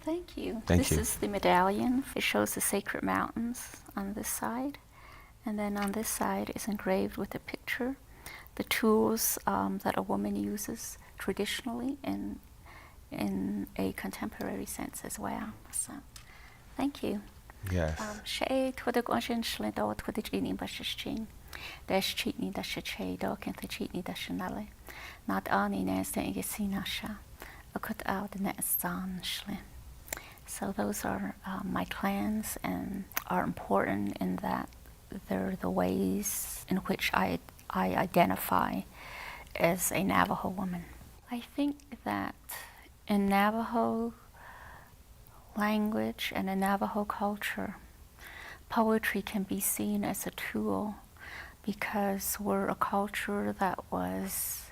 Thank you. Thank you. This is the medallion. It shows the sacred mountains on this side. And then on this side is engraved with a picture, the tools that a woman uses traditionally and in a contemporary sense as well. So, thank you. Yes. She twada gonshin shlindo twada jini bashishchin. Dash cheatney dash a che dog and the cheatney dash anale. Not ani nes the ingesinasha. A cut out the next on shlim. So those are my clans and are important in that they're the ways in which I identify as a Navajo woman. I think that in Navajo language and in Navajo culture, poetry can be seen as a tool because we're a culture that was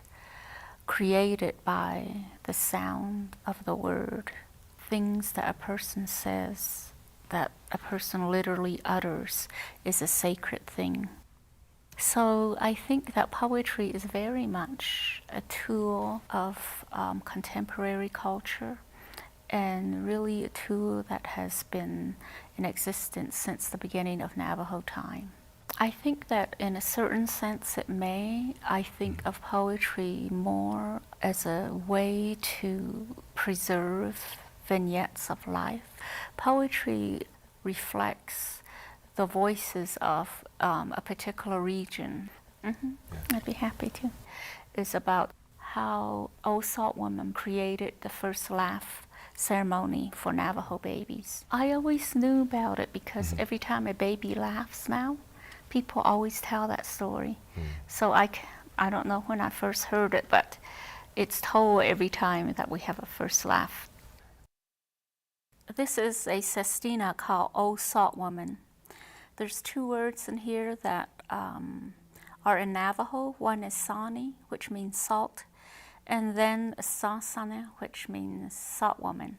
created by the sound of the word. Things that a person says, that a person literally utters, is a sacred thing. So I think that poetry is very much a tool of contemporary culture and really a tool that has been in existence since the beginning of Navajo time. I think that in a certain sense it may. I think of poetry more as a way to preserve vignettes of life. Poetry reflects the voices of a particular region. Mm-hmm. Yeah. I'd be happy to. It's about how Old Salt Woman created the first laugh ceremony for Navajo babies. I always knew about it because every time a baby laughs now, people always tell that story. So I don't know when I first heard it, but it's told every time that we have a first laugh. This is a sestina called Old Salt Woman. There's two words in here that are in Navajo. One is Sani, which means salt, and then Sasane, which means salt woman.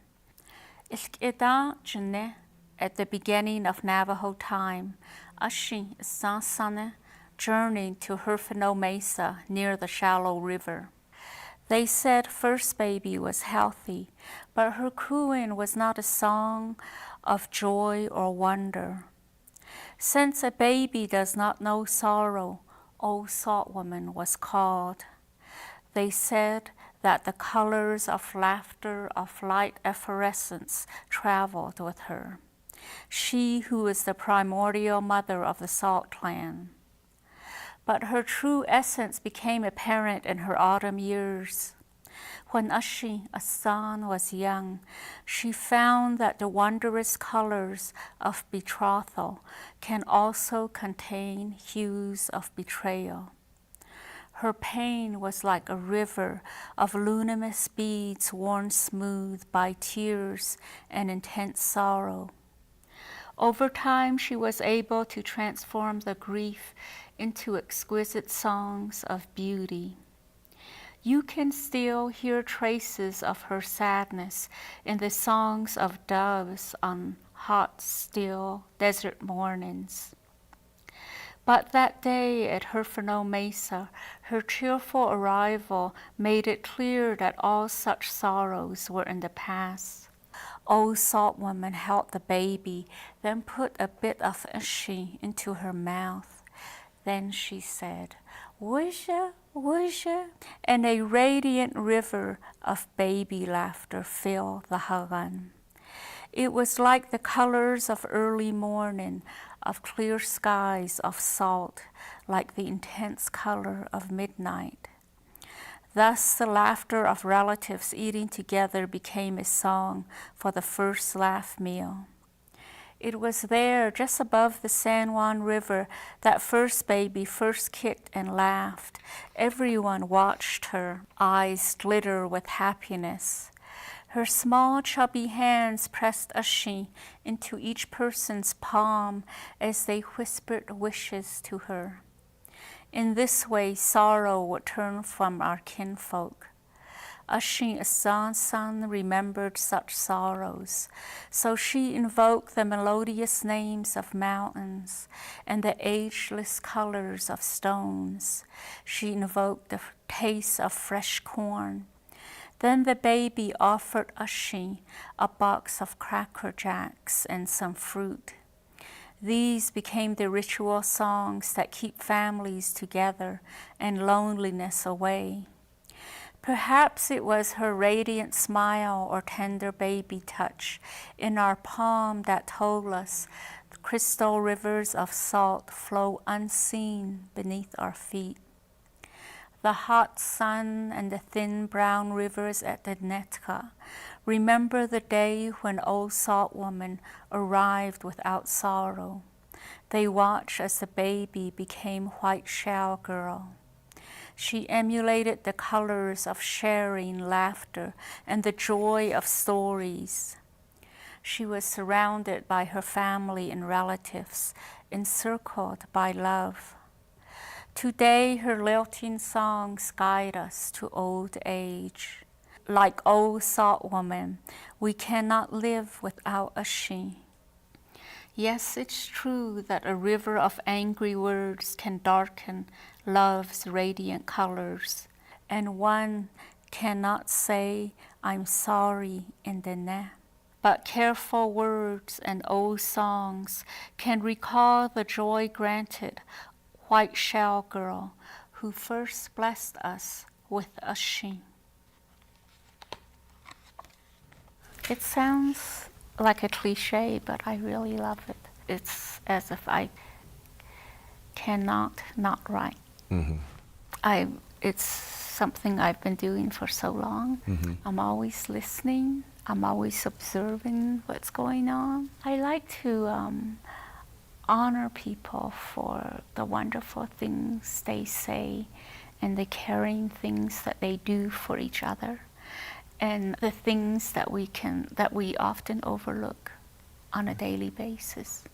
Iskida Jene, at the beginning of Navajo time, Ashi Sasane journeyed to Herfino Mesa near the shallow river. They said first baby was healthy, but her cooing was not a song of joy or wonder. Since a baby does not know sorrow, Old Salt Woman was called. They said that the colors of laughter, of light efflorescence, traveled with her. She who is the primordial mother of the Salt clan. But her true essence became apparent in her autumn years. When Ashi, Asan, was young, she found that the wondrous colors of betrothal can also contain hues of betrayal. Her pain was like a river of luminous beads worn smooth by tears and intense sorrow. Over time, she was able to transform the grief into exquisite songs of beauty. You can still hear traces of her sadness in the songs of doves on hot, still desert mornings. But that day at Herfino Mesa, her cheerful arrival made it clear that all such sorrows were in the past. Old Salt Woman held the baby, then put a bit of Ishi into her mouth. Then she said, "Wisha, wisha," and a radiant river of baby laughter filled the hagan. It was like the colors of early morning, of clear skies, of salt, like the intense color of midnight. Thus the laughter of relatives eating together became a song for the first laugh meal. It was there, just above the San Juan River, that first baby first kicked and laughed. Everyone watched her, eyes glitter with happiness. Her small, chubby hands pressed Ashi into each person's palm as they whispered wishes to her. In this way, sorrow would turn from our kinfolk. Ashi Asan remembered such sorrows, so she invoked the melodious names of mountains and the ageless colors of stones. She invoked the taste of fresh corn, Then the baby offered Ushi a box of Cracker Jacks and some fruit. These became the ritual songs that keep families together and loneliness away. Perhaps it was her radiant smile or tender baby touch in our palm that told us the crystal rivers of salt flow unseen beneath our feet. The hot sun and the thin brown rivers at the Netka remember the day when old salt woman arrived without sorrow. They watched as the baby became white shell girl. She emulated the colors of sharing, laughter, and the joy of stories. She was surrounded by her family and relatives, encircled by love. Today, her lilting songs guide us to old age. Like old salt woman, we cannot live without a she. Yes, it's true that a river of angry words can darken love's radiant colors, and one cannot say, I'm sorry in the net. But careful words and old songs can recall the joy granted white shell girl who first blessed us with a she. It sounds like a cliche, but I really love it. It's as if I cannot not write. Mm-hmm. It's something I've been doing for so long. Mm-hmm. I'm always listening. I'm always observing what's going on. I like to honor people for the wonderful things they say and the caring things that they do for each other, and the things that we often overlook on a daily basis.